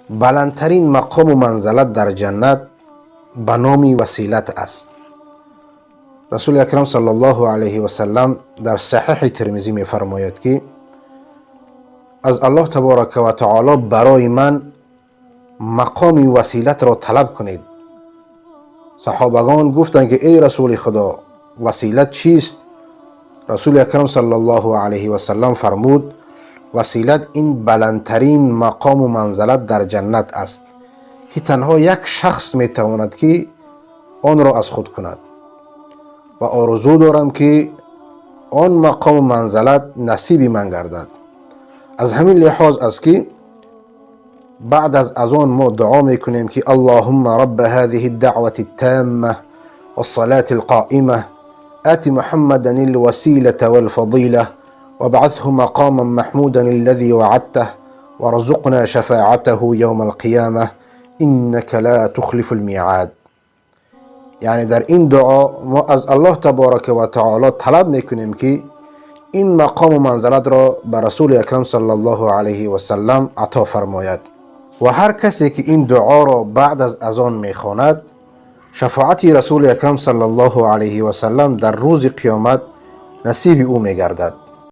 بلندترین مقام و منزلت در جنت به نام وسیلت است. رسول اکرم صلی الله علیه و سلم در صحیح ترمذی می فرماید که از الله تبارک و تعالی برای من مقام وسیلت را طلب کنید. صحابگان گفتند که ای رسول خدا، وسیلت چیست؟ رسول اکرم صلی الله علیه و سلم فرمود وسیلت این بلندترین مقام و منزلت در جنت است که تنها یک شخص می تواند که آن را از خود کند و آرزو دارم که آن مقام و منزلت نصیب من گردد. از همین لحاظ است که بعد از اذان ما دعا میکنیم که اللهم رب هذه الدعوة التامة والصلاة القائمة آت محمدا الوسيلة والفضيلة وابعثه مقاما محمودا الذي وعدته وارزقنا شفاعته يوم القيامة إنك لا تخلف الميعاد. یعنی در این دعا ما از الله تبارک و تعالی طلب میکنیم که این مقام و منزلت را به رسول اکرم صلی الله علیه و سلم عطا فرماید و هر کسی که این دعا را بعد از اذان میخواند شفاعت رسول اکرم صلی الله علیه و سلم در روز قیامت نصیب او میگردد.